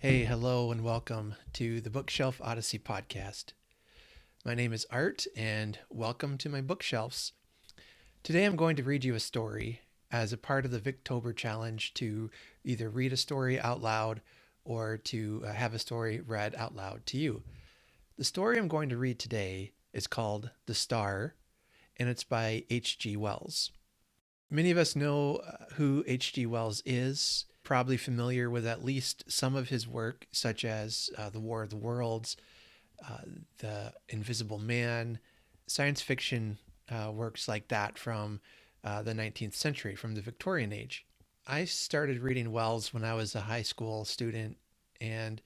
Hey, hello, and welcome to the Bookshelf Odyssey podcast. My name is Art, and welcome to my bookshelves. Today I'm going to read you a story as a part of the Victober challenge to either read a story out loud or to have a story read out loud to you. The story I'm going to read today is called The Star, and it's by H.G.Wells. Many of us know who H.G.Wells is, probably familiar with at least some of his work, such as The War of the Worlds, The Invisible Man, science fiction works like that from the 19th century, from the Victorian age. I started reading Wells when I was a high school student, and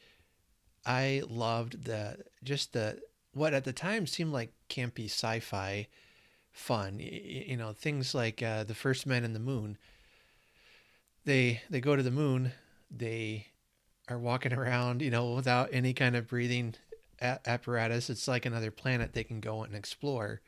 I loved what at the time seemed like campy sci-fi fun. You know, things like The First Men in the Moon. They go to the moon. They are walking around, without any kind of breathing apparatus. It's like another planet they can go and explore.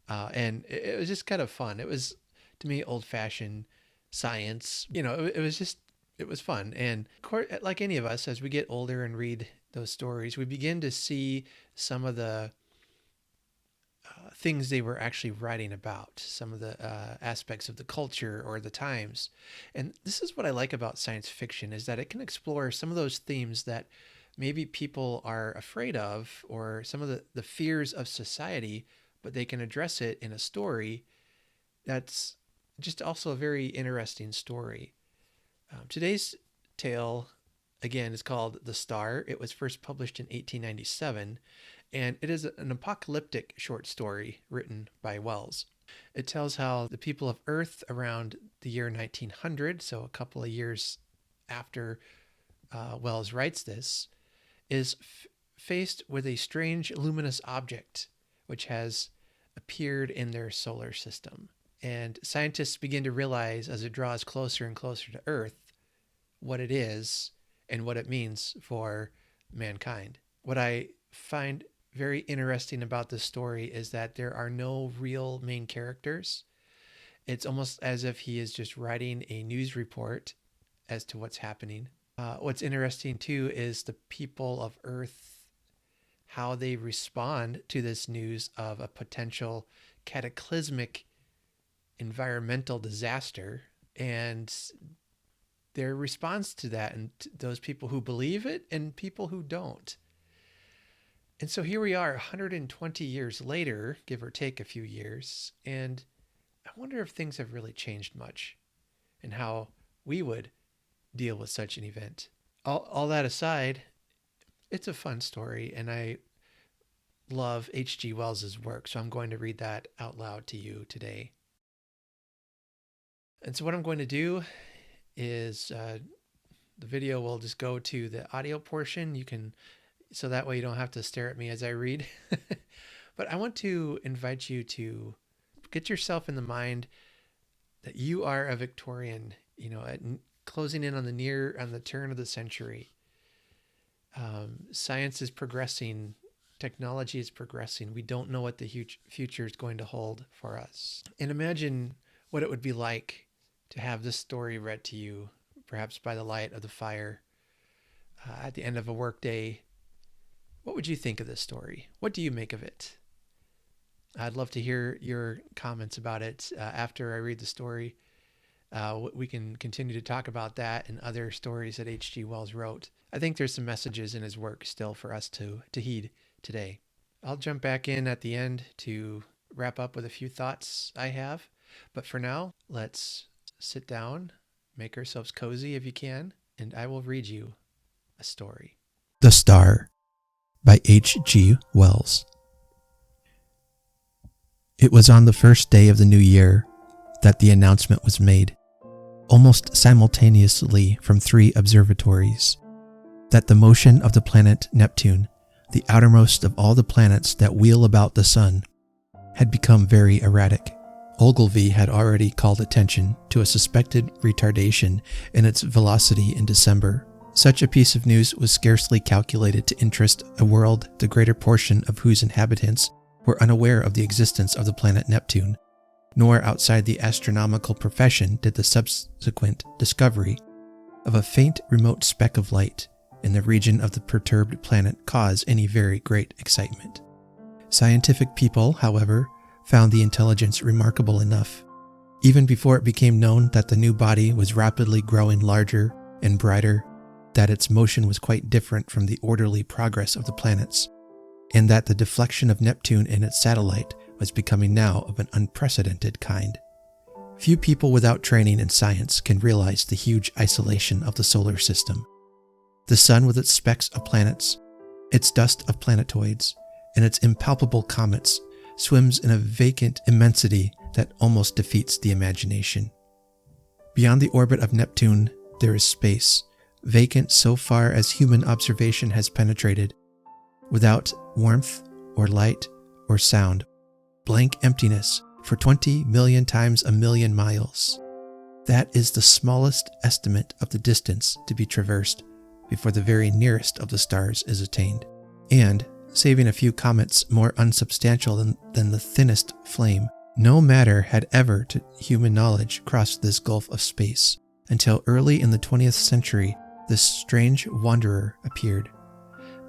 And it was just kind of fun. It was, to me, old-fashioned science. It was fun. And of course, like any of us, as we get older and read those stories, we begin to see some of the things they were actually writing about, some of the aspects of the culture or the times. And this is what I like about science fiction, is that it can explore some of those themes that maybe people are afraid of, or some of the fears of society, but they can address it in a story that's just also a very interesting story. Today's tale, again, is called The Star. It was first published in 1897, and it is an apocalyptic short story written by Wells. It tells how the people of Earth around the year 1900, so a couple of years after Wells writes this, is faced with a strange luminous object which has appeared in their solar system. And scientists begin to realize, as it draws closer and closer to Earth, what it is and what it means for mankind. What I find very interesting about this story is that there are no real main characters. It's almost as if he is just writing a news report as to what's happening. What's interesting too is the people of Earth, how they respond to this news of a potential cataclysmic environmental disaster, and their response to that, and those people who believe it and people who don't. And so here we are 120 years later, give or take a few years, and I wonder if things have really changed much and how we would deal with such an event. All that aside, it's a fun story, and I love H.G. Wells' work, so I'm going to read that out loud to you today. And so what I'm going to do is the video will just go to the audio portion. So that way you don't have to stare at me as I read. But I want to invite you to get yourself in the mind that you are a Victorian, closing in on the turn of the century. Science is progressing. Technology is progressing. We don't know what the future is going to hold for us. And imagine what it would be like to have this story read to you, perhaps by the light of the fire at the end of a workday. What would you think of this story? What do you make of it? I'd love to hear your comments about it after I read the story. We can continue to talk about that and other stories that H.G. Wells wrote. I think there's some messages in his work still for us to heed today. I'll jump back in at the end to wrap up with a few thoughts I have. But for now, let's sit down, make ourselves cozy if you can, and I will read you a story. The Star by H.G. Wells. It was on the first day of the new year that the announcement was made, almost simultaneously from 3 observatories, that the motion of the planet Neptune, the outermost of all the planets that wheel about the sun, had become very erratic. Ogilvy had already called attention to a suspected retardation in its velocity in December. Such a piece of news was scarcely calculated to interest a world the greater portion of whose inhabitants were unaware of the existence of the planet Neptune, nor outside the astronomical profession did the subsequent discovery of a faint remote speck of light in the region of the perturbed planet cause any very great excitement. Scientific people, however, found the intelligence remarkable enough, even before it became known that the new body was rapidly growing larger and brighter, that its motion was quite different from the orderly progress of the planets, and that the deflection of Neptune and its satellite was becoming now of an unprecedented kind. Few people without training in science can realize the huge isolation of the solar system. The sun with its specks of planets, its dust of planetoids, and its impalpable comets swims in a vacant immensity that almost defeats the imagination. Beyond the orbit of Neptune, there is space, vacant so far as human observation has penetrated, without warmth or light or sound, blank emptiness for 20 million times a million miles. That is the smallest estimate of the distance to be traversed before the very nearest of the stars is attained. And, saving a few comets more unsubstantial than the thinnest flame, no matter had ever to human knowledge crossed this gulf of space, until early in the 20th century this strange wanderer appeared.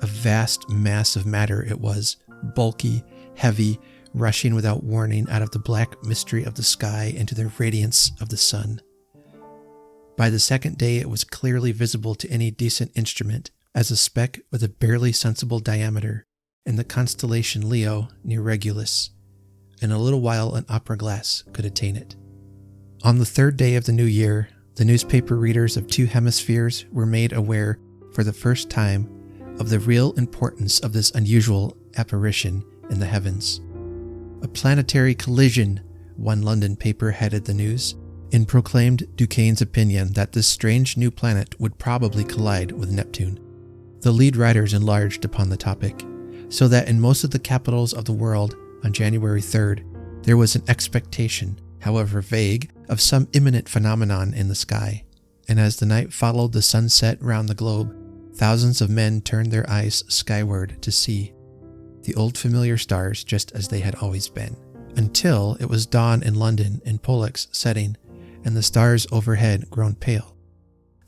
A vast mass of matter it was, bulky, heavy, rushing without warning out of the black mystery of the sky into the radiance of the sun. By the second day it was clearly visible to any decent instrument as a speck with a barely sensible diameter in the constellation Leo near Regulus. In a little while an opera glass could attain it. On the third day of the new year, the newspaper readers of two hemispheres were made aware for the first time of the real importance of this unusual apparition in the heavens. A planetary collision, one London paper headed the news, and proclaimed Duquesne's opinion that this strange new planet would probably collide with Neptune. The lead writers enlarged upon the topic, so that in most of the capitals of the world on January 3rd, there was an expectation, however vague, of some imminent phenomenon in the sky, and as the night followed the sunset round the globe, thousands of men turned their eyes skyward to see the old familiar stars just as they had always been, until it was dawn in London in Pollux setting, and the stars overhead grown pale.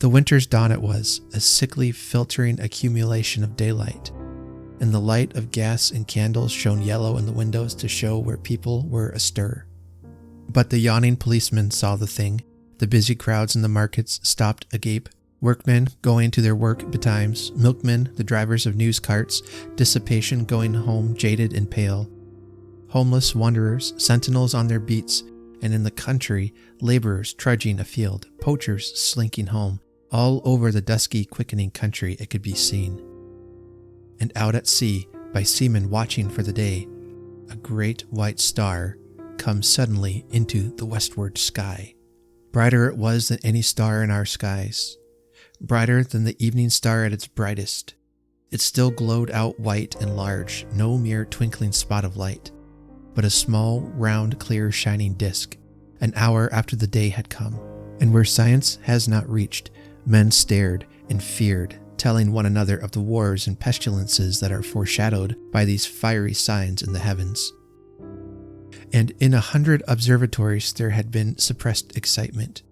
The winter's dawn it was, a sickly filtering accumulation of daylight, and the light of gas and candles shone yellow in the windows to show where people were astir. But the yawning policemen saw the thing, the busy crowds in the markets stopped agape, workmen going to their work betimes, milkmen, the drivers of news carts, dissipation going home jaded and pale, homeless wanderers, sentinels on their beats, and in the country, laborers trudging afield, poachers slinking home. All over the dusky, quickening country it could be seen. And out at sea, by seamen watching for the day, a great white star comes suddenly into the westward sky. Brighter it was than any star in our skies, brighter than the evening star at its brightest. It still glowed out white and large, no mere twinkling spot of light, but a small, round, clear, shining disk, an hour after the day had come. And where science has not reached, men stared and feared, telling one another of the wars and pestilences that are foreshadowed by these fiery signs in the heavens. And in 100 observatories there had been suppressed excitement,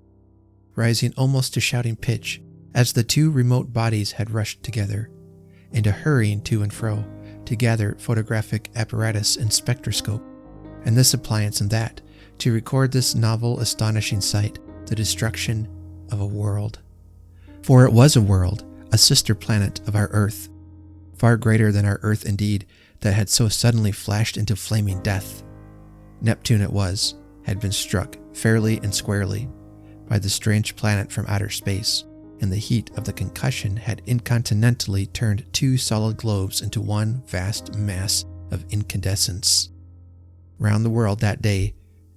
rising almost to shouting pitch, as the two remote bodies had rushed together, and a hurrying to and fro to gather photographic apparatus and spectroscope, and this appliance and that, to record this novel, astonishing sight, the destruction of a world. For it was a world, a sister planet of our Earth, far greater than our Earth indeed, that had so suddenly flashed into flaming death. Neptune it was, had been struck, fairly and squarely, by the strange planet from outer space, and the heat of the concussion had incontinentally turned two solid globes into one vast mass of incandescence. Round the world that day,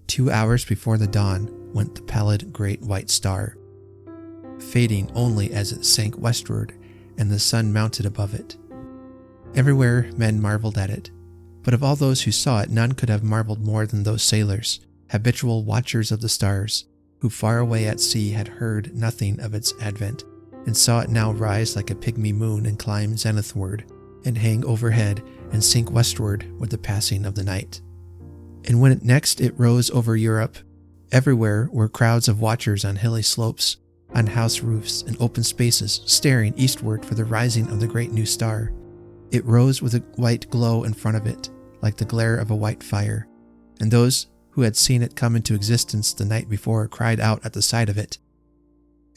2 hours before the dawn, went the pallid great white star, fading only as it sank westward and the sun mounted above it. Everywhere men marveled at it, but of all those who saw it none could have marveled more than those sailors, habitual watchers of the stars, who far away at sea had heard nothing of its advent, and saw it now rise like a pygmy moon and climb zenithward, and hang overhead and sink westward with the passing of the night. And when next it rose over Europe, everywhere were crowds of watchers on hilly slopes, on house roofs and open spaces, staring eastward for the rising of the great new star. It rose with a white glow in front of it, like the glare of a white fire, and those who had seen it come into existence the night before cried out at the sight of it.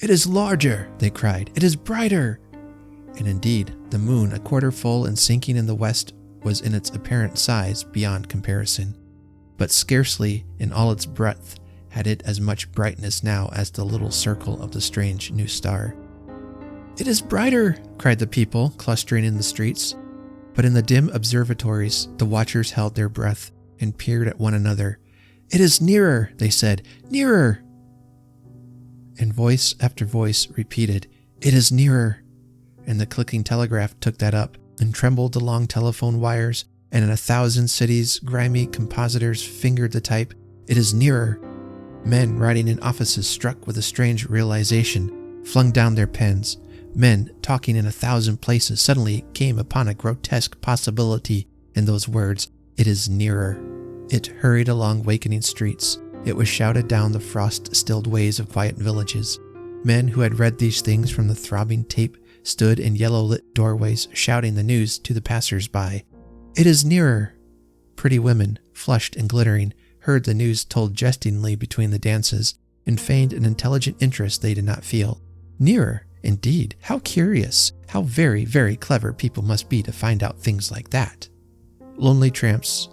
"It is larger," they cried. "It is brighter." And indeed, the moon, a quarter full and sinking in the west, was in its apparent size beyond comparison. But scarcely in all its breadth had it as much brightness now as the little circle of the strange new star. "It is brighter," cried the people clustering in the streets. But in the dim observatories, the watchers held their breath and peered at one another. "It is nearer," they said, "nearer." And voice after voice repeated, "It is nearer." And the clicking telegraph took that up, and trembled the long telephone wires, and in 1,000 cities grimy compositors fingered the type, "It is nearer." Men writing in offices struck with a strange realization flung down their pens. Men talking in 1,000 places suddenly came upon a grotesque possibility in those words, "It is nearer." It hurried along wakening streets. It was shouted down the frost-stilled ways of quiet villages. Men who had read these things from the throbbing tape stood in yellow-lit doorways shouting the news to the passers-by. "It is nearer." Pretty women, flushed and glittering, heard the news told jestingly between the dances, and feigned an intelligent interest they did not feel. Nearer, indeed. How curious. How very, very clever people must be to find out things like that. Lonely tramps,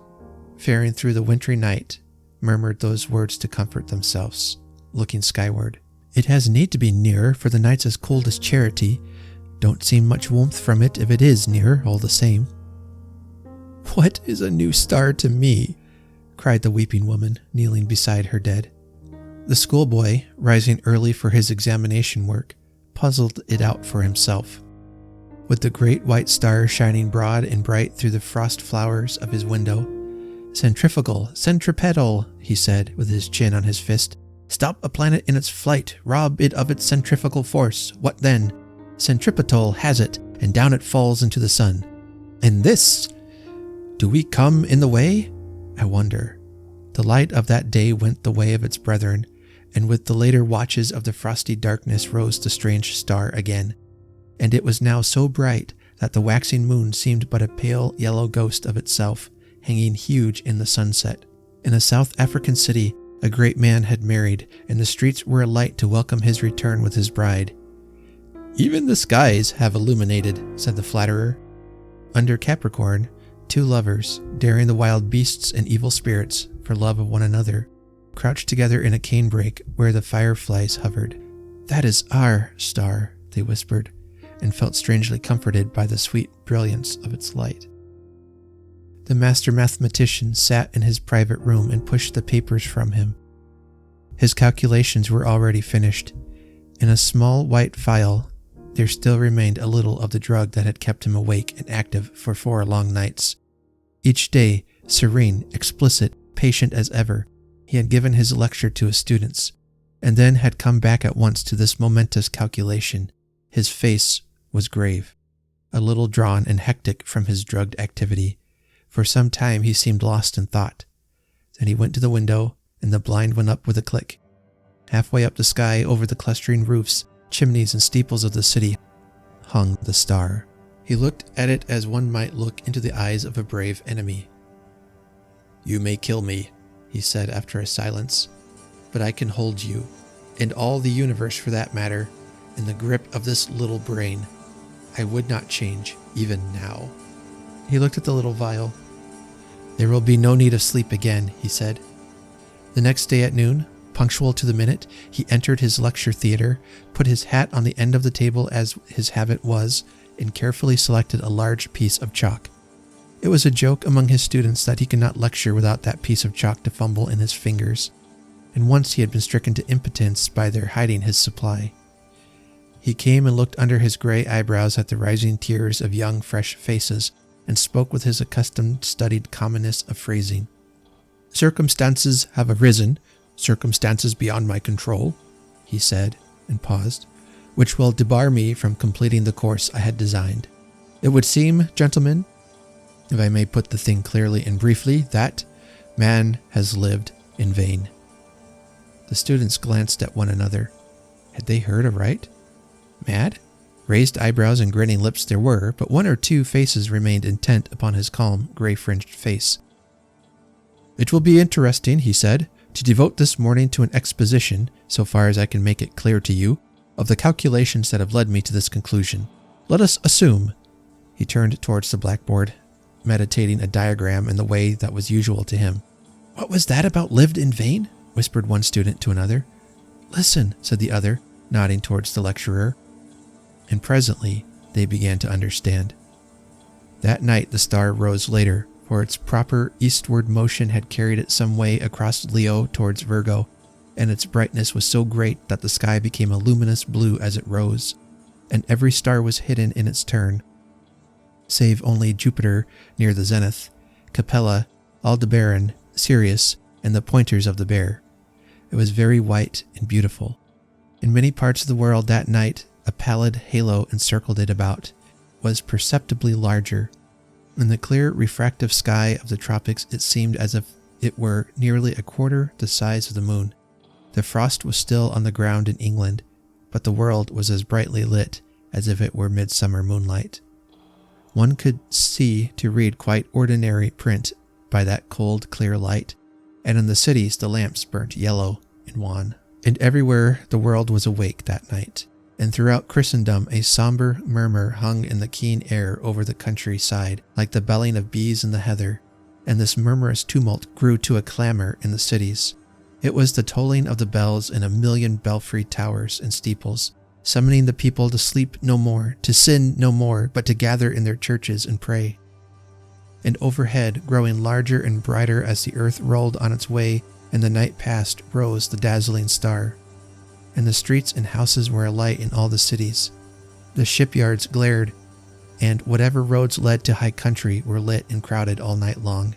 faring through the wintry night, murmured those words to comfort themselves, looking skyward. "It has need to be nearer, for the night's as cold as charity. Don't see much warmth from it if it is nearer, all the same." "What is a new star to me?" cried the weeping woman, kneeling beside her dead. The schoolboy, rising early for his examination work, puzzled it out for himself. With the great white star shining broad and bright through the frost flowers of his window, "Centrifugal, centripetal," he said, with his chin on his fist. "Stop a planet in its flight, rob it of its centrifugal force. What then? Centripetal has it, and down it falls into the sun. And this? Do we come in the way? I wonder." The light of that day went the way of its brethren, and with the later watches of the frosty darkness rose the strange star again. And it was now so bright that the waxing moon seemed but a pale yellow ghost of itself, hanging huge in the sunset. In a South African city, a great man had married, and the streets were alight to welcome his return with his bride. "Even the skies have illuminated," said the flatterer. Under Capricorn, two lovers, daring the wild beasts and evil spirits for love of one another, crouched together in a canebrake where the fireflies hovered. "That is our star," they whispered, and felt strangely comforted by the sweet brilliance of its light. The master mathematician sat in his private room and pushed the papers from him. His calculations were already finished. In a small white phial, there still remained a little of the drug that had kept him awake and active for 4 long nights. Each day, serene, explicit, patient as ever, he had given his lecture to his students, and then had come back at once to this momentous calculation. His face was grave, a little drawn and hectic from his drugged activity. For some time he seemed lost in thought. Then he went to the window, and the blind went up with a click. Halfway up the sky, over the clustering roofs, chimneys and steeples of the city, hung the star. He looked at it as one might look into the eyes of a brave enemy. "You may kill me," he said after a silence, "but I can hold you, and all the universe for that matter, in the grip of this little brain. I would not change, even now." He looked at the little vial. "There will be no need of sleep again," he said. The next day at noon, punctual to the minute, he entered his lecture theater, put his hat on the end of the table as his habit was, and carefully selected a large piece of chalk. It was a joke among his students that he could not lecture without that piece of chalk to fumble in his fingers, and once he had been stricken to impotence by their hiding his supply. He came and looked under his gray eyebrows at the rising tiers of young, fresh faces, and spoke with his accustomed studied commonness of phrasing. "Circumstances have arisen, circumstances beyond my control," he said, and paused, "which will debar me from completing the course I had designed. It would seem, gentlemen, if I may put the thing clearly and briefly, that man has lived in vain." The students glanced at one another. Had they heard aright? Mad? Raised eyebrows and grinning lips there were, but one or two faces remained intent upon his calm, gray-fringed face. "It will be interesting," he said, "to devote this morning to an exposition, so far as I can make it clear to you, of the calculations that have led me to this conclusion. Let us assume—" He turned towards the blackboard, meditating a diagram in the way that was usual to him. "What was that about lived in vain?" whispered one student to another. "Listen," said the other, nodding towards the lecturer. And presently they began to understand. That night the star rose later, for its proper eastward motion had carried it some way across Leo towards Virgo, and its brightness was so great that the sky became a luminous blue as it rose, and every star was hidden in its turn, save only Jupiter near the zenith, Capella, Aldebaran, Sirius, and the pointers of the bear. It was very white and beautiful. In many parts of the world that night a pallid halo encircled it about, was perceptibly larger. In the clear refractive sky of the tropics it seemed as if it were nearly a quarter the size of the moon. The frost was still on the ground in England, but the world was as brightly lit as if it were midsummer moonlight. One could see to read quite ordinary print by that cold, clear light, and in the cities the lamps burnt yellow and wan. And everywhere the world was awake that night, and throughout Christendom a somber murmur hung in the keen air over the countryside, like the belling of bees in the heather, and this murmurous tumult grew to a clamor in the cities. It was the tolling of the bells in a million belfry towers and steeples, summoning the people to sleep no more, to sin no more, but to gather in their churches and pray. And overhead, growing larger and brighter as the earth rolled on its way and the night passed, rose the dazzling star. And the streets and houses were alight in all the cities. The shipyards glared, and whatever roads led to high country were lit and crowded all night long.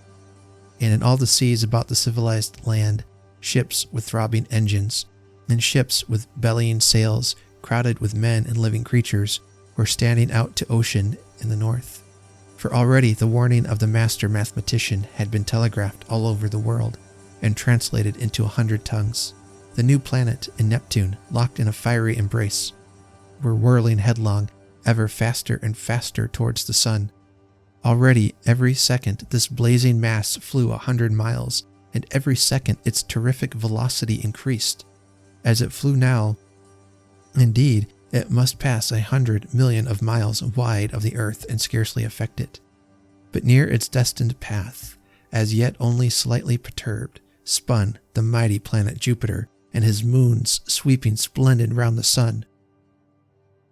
And in all the seas about the civilized land, ships with throbbing engines, and ships with bellying sails, crowded with men and living creatures, were standing out to ocean in the north. For already the warning of the master mathematician had been telegraphed all over the world, and translated into 100 tongues. The new planet and Neptune, locked in a fiery embrace, were whirling headlong, ever faster and faster towards the sun. Already, every second, this blazing mass flew 100 miles, and every second its terrific velocity increased. As it flew now, indeed, it must pass 100 million of miles wide of the earth and scarcely affect it. But near its destined path, as yet only slightly perturbed, spun the mighty planet Jupiter, and his moons sweeping splendid round the sun.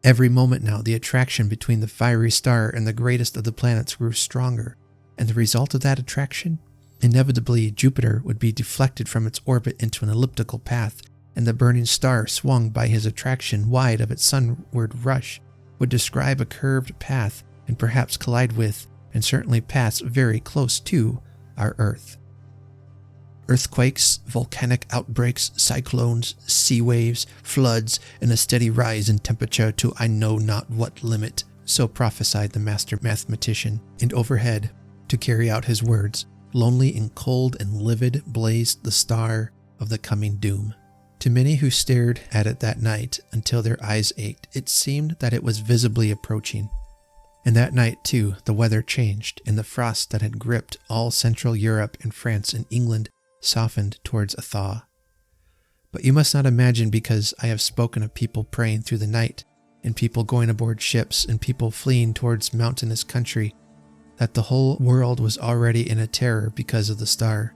Every moment now the attraction between the fiery star and the greatest of the planets grew stronger, and the result of that attraction? Inevitably Jupiter would be deflected from its orbit into an elliptical path, and the burning star, swung by his attraction wide of its sunward rush, would describe a curved path and perhaps collide with, and certainly pass very close to, our Earth. Earthquakes, volcanic outbreaks, cyclones, sea waves, floods, and a steady rise in temperature to I know not what limit, so prophesied the master mathematician, and overhead, to carry out his words, lonely and cold and livid blazed the star of the coming doom. To many who stared at it that night until their eyes ached, it seemed that it was visibly approaching. And that night, too, the weather changed, and the frost that had gripped all Central Europe and France and England softened towards a thaw. But you must not imagine because I have spoken of people praying through the night, and people going aboard ships, and people fleeing towards mountainous country, that the whole world was already in a terror because of the star.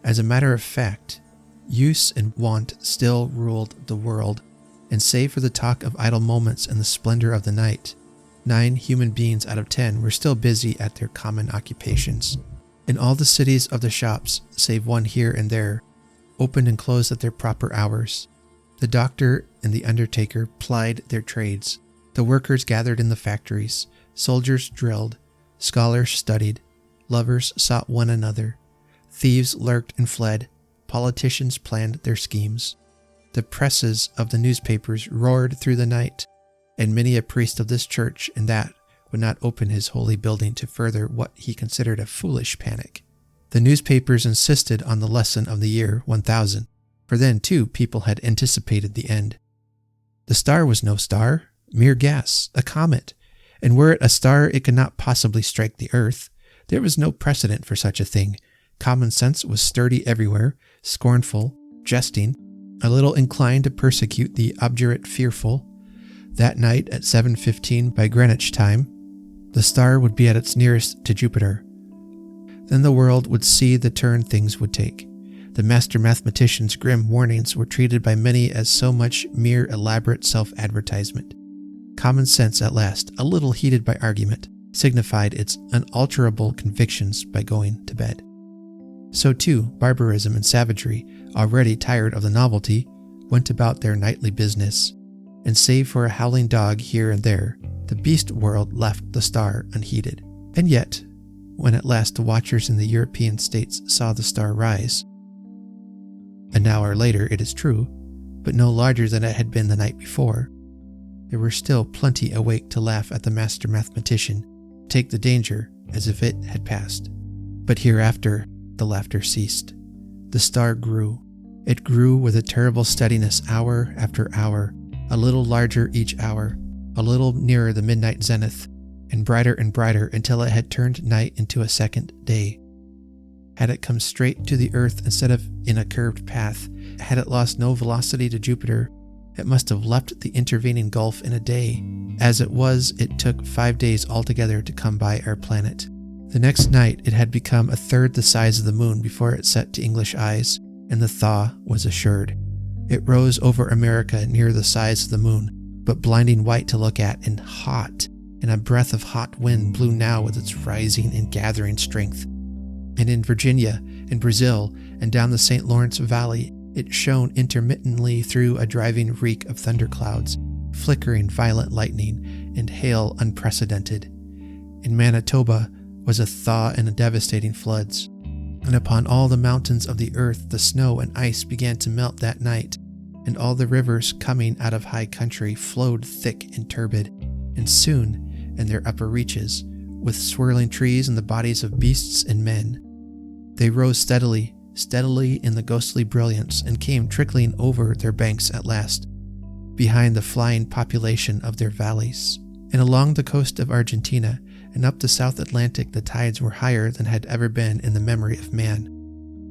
As a matter of fact, use and want still ruled the world, and save for the talk of idle moments and the splendor of the night, 9 human beings out of 10 were still busy at their common occupations. In all the cities of the shops, save one here and there, opened and closed at their proper hours. The doctor and the undertaker plied their trades. The workers gathered in the factories. Soldiers drilled. Scholars studied. Lovers sought one another. Thieves lurked and fled. Politicians planned their schemes. The presses of the newspapers roared through the night, and many a priest of this church and that would not open his holy building to further what he considered a foolish panic. The newspapers insisted on the lesson of the year 1000, for then, too, people had anticipated the end. The star was no star, mere gas, a comet, and were it a star it could not possibly strike the earth. There was no precedent for such a thing. Common sense was sturdy everywhere, scornful, jesting, a little inclined to persecute the obdurate fearful. That night at 7:15 by Greenwich time, the star would be at its nearest to Jupiter. Then the world would see the turn things would take. The master mathematician's grim warnings were treated by many as so much mere elaborate self-advertisement. Common sense at last, a little heated by argument, signified its unalterable convictions by going to bed. So too, barbarism and savagery, already tired of the novelty, went about their nightly business, and save for a howling dog here and there, the beast world left the star unheeded. And yet, when at last the watchers in the European states saw the star rise, an hour later it is true, but no larger than it had been the night before, there were still plenty awake to laugh at the master mathematician, take the danger as if it had passed. But hereafter the laughter ceased. The star grew. It grew with a terrible steadiness hour after hour, a little larger each hour, a little nearer the midnight zenith, and brighter until it had turned night into a second day. Had it come straight to the earth instead of in a curved path, had it lost no velocity to Jupiter, it must have leapt the intervening gulf in a day. As it was, it took 5 days altogether to come by our planet. The next night it had become a third the size of the moon before it set to English eyes, and the thaw was assured. It rose over America near the size of the moon, but blinding white to look at and hot, and a breath of hot wind blew now with its rising and gathering strength. And in Virginia, in Brazil, and down the St. Lawrence Valley, it shone intermittently through a driving reek of thunderclouds, flickering violent lightning, and hail unprecedented. In Manitoba was a thaw and devastating floods, and upon all the mountains of the earth the snow and ice began to melt that night, and all the rivers coming out of high country flowed thick and turbid, and soon, in their upper reaches, with swirling trees and the bodies of beasts and men, they rose steadily in the ghostly brilliance, and came trickling over their banks at last, behind the flying population of their valleys. And along the coast of Argentina and up the South Atlantic the tides were higher than had ever been in the memory of man,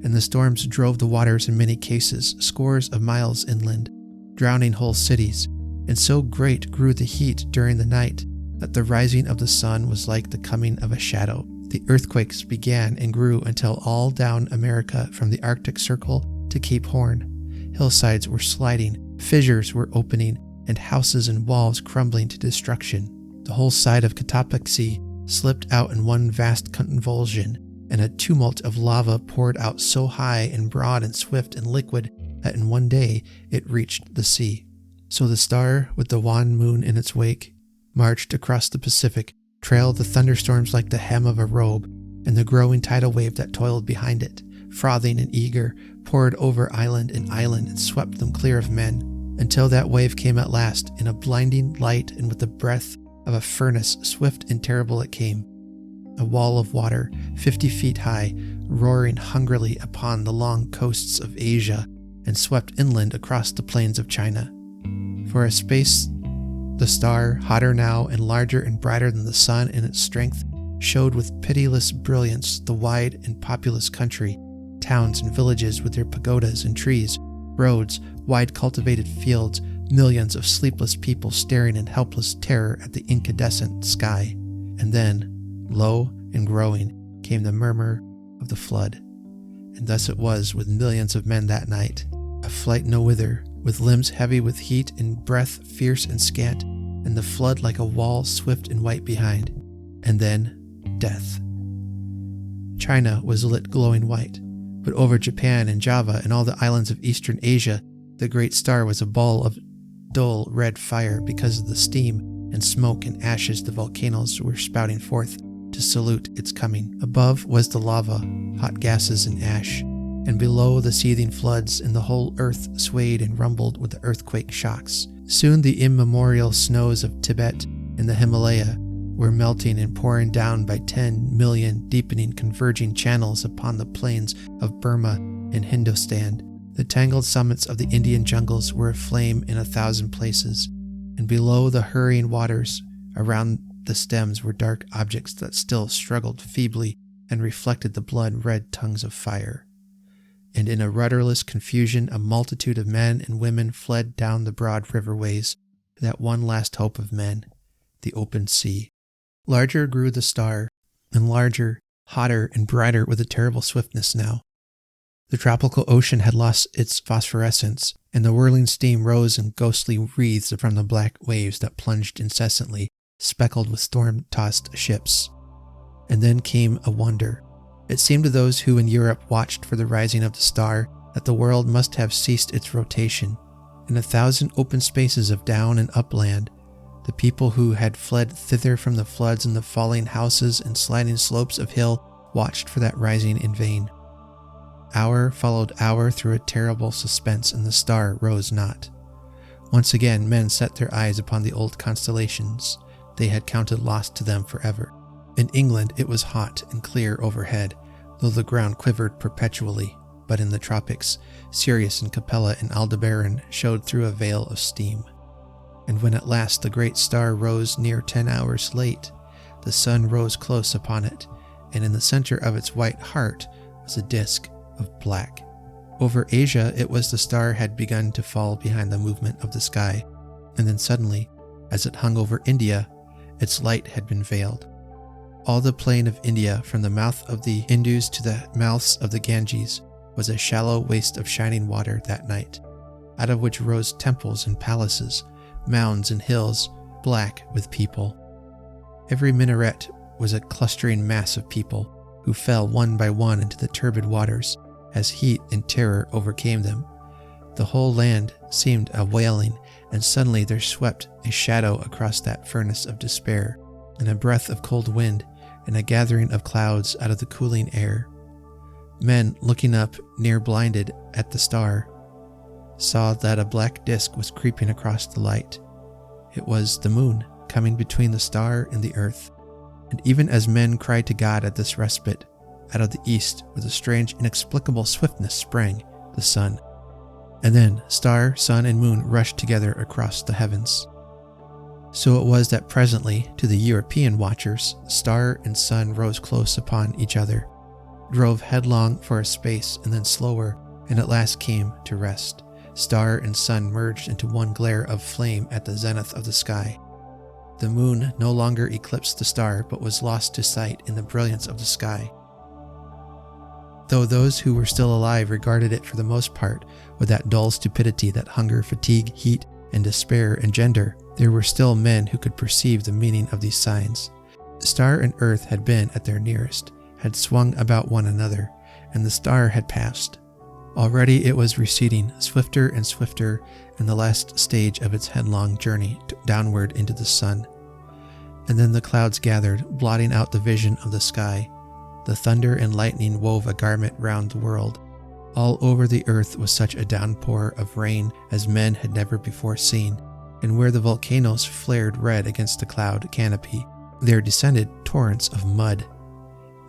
and the storms drove the waters in many cases scores of miles inland, drowning whole cities, and so great grew the heat during the night that the rising of the sun was like the coming of a shadow. The earthquakes began and grew until all down America from the Arctic Circle to Cape Horn, hillsides were sliding, fissures were opening, and houses and walls crumbling to destruction. The whole side of Cotopaxi slipped out in one vast convulsion, and a tumult of lava poured out so high and broad and swift and liquid that in one day it reached the sea. So the star, with the wan moon in its wake, marched across the Pacific, trailed the thunderstorms like the hem of a robe, and the growing tidal wave that toiled behind it, frothing and eager, poured over island and swept them clear of men, until that wave came at last, in a blinding light and with the breath of a furnace, swift and terrible it came, a wall of water 50 feet high, roaring hungrily upon the long coasts of Asia, and swept inland across the plains of China. For a space the star, hotter now and larger and brighter than the sun in its strength, showed with pitiless brilliance the wide and populous country, towns and villages with their pagodas and trees, roads, wide cultivated fields, millions of sleepless people staring in helpless terror at the incandescent sky. And then, low and growing, came the murmur of the flood. And thus it was with millions of men that night, a flight no whither, with limbs heavy with heat and breath fierce and scant, and the flood like a wall swift and white behind. And then death. China was lit glowing white, but over Japan and Java and all the islands of eastern Asia, the great star was a ball of dull red fire because of the steam and smoke and ashes the volcanoes were spouting forth to salute its coming. Above was the lava, hot gases and ash, and below the seething floods, and the whole earth swayed and rumbled with the earthquake shocks. Soon the immemorial snows of Tibet and the Himalaya were melting and pouring down by 10 million deepening converging channels upon the plains of Burma and Hindustan, The tangled summits of the Indian jungles were aflame in 1,000 places, and below the hurrying waters, around the stems were dark objects that still struggled feebly and reflected the blood-red tongues of fire. And in a rudderless confusion, a multitude of men and women fled down the broad riverways to that one last hope of men, the open sea. Larger grew the star, and larger, hotter, and brighter with a terrible swiftness now. The tropical ocean had lost its phosphorescence, and the whirling steam rose in ghostly wreaths from the black waves that plunged incessantly, speckled with storm-tossed ships. And then came a wonder. It seemed to those who in Europe watched for the rising of the star that the world must have ceased its rotation. In 1,000 open spaces of down and upland, the people who had fled thither from the floods and the falling houses and sliding slopes of hill watched for that rising in vain. Hour followed hour through a terrible suspense, and the star rose not. Once again men set their eyes upon the old constellations they had counted lost to them forever. In England it was hot and clear overhead, though the ground quivered perpetually, but in the tropics, Sirius and Capella and Aldebaran showed through a veil of steam. And when at last the great star rose near 10 hours late, the sun rose close upon it, and in the center of its white heart was a disk of black. Over Asia it was the star had begun to fall behind the movement of the sky, and then suddenly, as it hung over India, its light had been veiled. All the plain of India, from the mouth of the Indus to the mouths of the Ganges, was a shallow waste of shining water that night, out of which rose temples and palaces, mounds and hills, black with people. Every minaret was a clustering mass of people, who fell one by one into the turbid waters, as heat and terror overcame them. The whole land seemed a wailing, and suddenly there swept a shadow across that furnace of despair, and a breath of cold wind, and a gathering of clouds out of the cooling air. Men, looking up, near blinded, at the star, saw that a black disk was creeping across the light. It was the moon, coming between the star and the earth. And even as men cried to God at this respite, out of the east with a strange, inexplicable swiftness sprang the sun. And then star, sun, and moon rushed together across the heavens. So it was that presently, to the European watchers, star and sun rose close upon each other, drove headlong for a space, and then slower, and at last came to rest. Star and sun merged into one glare of flame at the zenith of the sky. The moon no longer eclipsed the star, but was lost to sight in the brilliance of the sky. Though those who were still alive regarded it for the most part with that dull stupidity that hunger, fatigue, heat, and despair engender, there were still men who could perceive the meaning of these signs. Star and earth had been at their nearest, had swung about one another, and the star had passed. Already it was receding, swifter and swifter, in the last stage of its headlong journey downward into the sun. And then the clouds gathered, blotting out the vision of the sky. The thunder and lightning wove a garment round the world. All over the earth was such a downpour of rain as men had never before seen, and where the volcanoes flared red against the cloud canopy, there descended torrents of mud.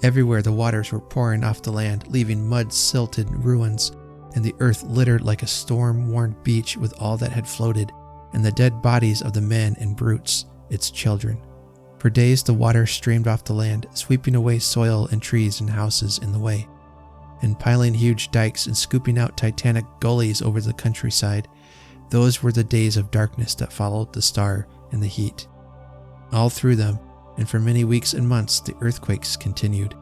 Everywhere the waters were pouring off the land, leaving mud-silted ruins, and the earth littered like a storm-worn beach with all that had floated, and the dead bodies of the men and brutes, its children. For days the water streamed off the land, sweeping away soil and trees and houses in the way, and piling huge dikes and scooping out titanic gullies over the countryside. Those were the days of darkness that followed the star and the heat. All through them, and for many weeks and months, the earthquakes continued.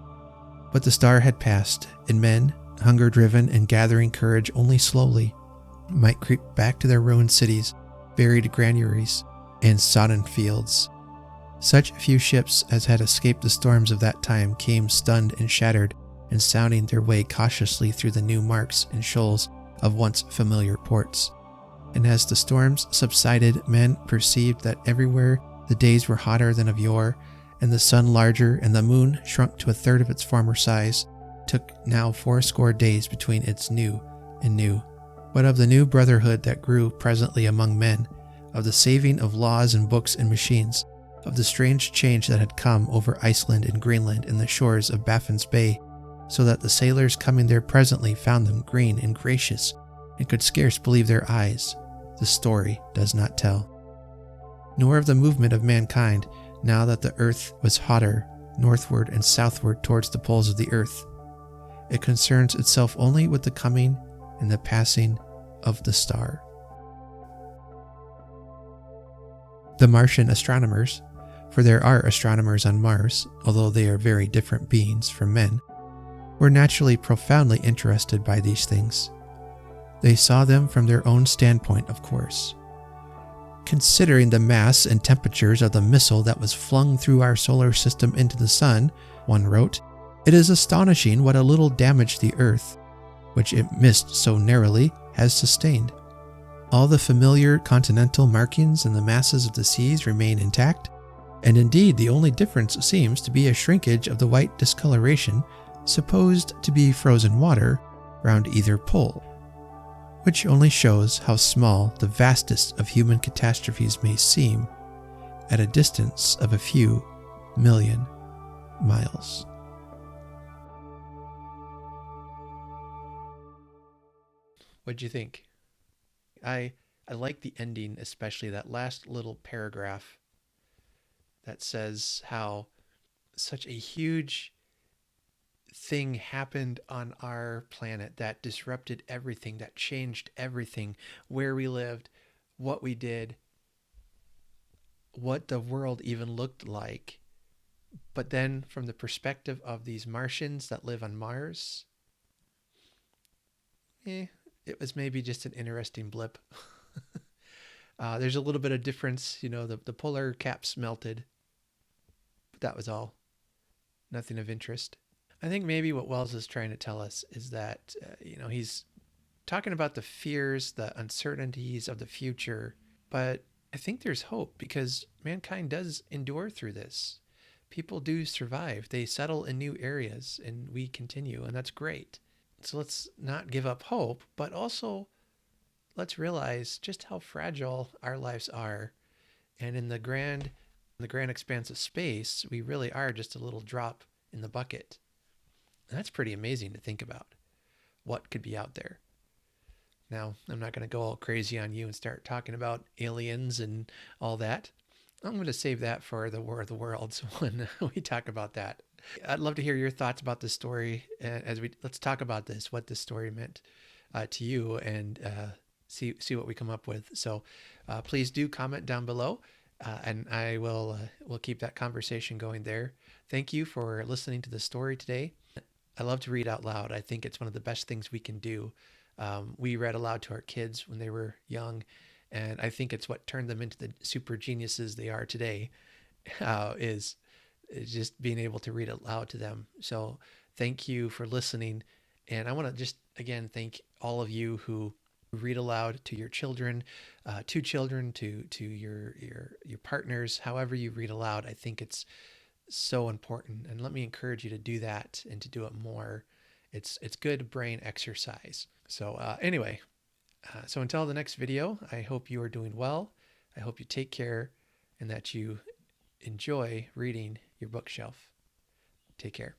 But the star had passed, and men, hunger-driven and gathering courage only slowly, might creep back to their ruined cities, buried granaries, and sodden fields. Such few ships as had escaped the storms of that time came stunned and shattered, and sounding their way cautiously through the new marks and shoals of once familiar ports. And as the storms subsided, men perceived that everywhere the days were hotter than of yore, and the sun larger, and the moon, shrunk to a third of its former size, took now 80 days between its new and new. But of the new brotherhood that grew presently among men, of the saving of laws and books and machines, of the strange change that had come over Iceland and Greenland and the shores of Baffin's Bay, so that the sailors coming there presently found them green and gracious, and could scarce believe their eyes. The story does not tell. Nor of the movement of mankind, now that the earth was hotter, northward and southward towards the poles of the earth. It concerns itself only with the coming and the passing of the star. The Martian astronomers, for there are astronomers on Mars, although they are very different beings from men, were naturally profoundly interested by these things. They saw them from their own standpoint, of course. Considering the mass and temperatures of the missile that was flung through our solar system into the sun, one wrote, it is astonishing what a little damage the Earth, which it missed so narrowly, has sustained. All the familiar continental markings and the masses of the seas remain intact, and indeed the only difference seems to be a shrinkage of the white discoloration supposed to be frozen water round either pole, which only shows how small the vastest of human catastrophes may seem at a distance of a few million miles. What'd you think? I like the ending, especially that last little paragraph that says how such a huge thing happened on our planet that disrupted everything, that changed everything, where we lived, what we did, what the world even looked like. But then from the perspective of these Martians that live on Mars, it was maybe just an interesting blip. There's a little bit of difference, the polar caps melted, but that was all. Nothing of interest. I think maybe what Wells is trying to tell us is that, he's talking about the fears, the uncertainties of the future, but I think there's hope because mankind does endure through this. People do survive. They settle in new areas and we continue, and that's great. So let's not give up hope, but also let's realize just how fragile our lives are. And in the grand expanse of space, we really are just a little drop in the bucket. And that's pretty amazing to think about what could be out there. Now, I'm not going to go all crazy on you and start talking about aliens and all that. I'm going to save that for the War of the Worlds when we talk about that. I'd love to hear your thoughts about this story let's talk about this, what this story meant to you, and see what we come up with. So please do comment down below, and I will we'll keep that conversation going there. Thank you for listening to the story today. I love to read out loud. I think it's one of the best things we can do. We read aloud to our kids when they were young, and I think it's what turned them into the super geniuses they are today, is just being able to read aloud to them. So thank you for listening. And I want to just, again, thank all of you who read aloud to your children, to your partners, however you read aloud. I think it's so important. And let me encourage you to do that and to do it more. It's good brain exercise. So anyway, so until the next video, I hope you are doing well. I hope you take care and that you enjoy reading your bookshelf. Take care.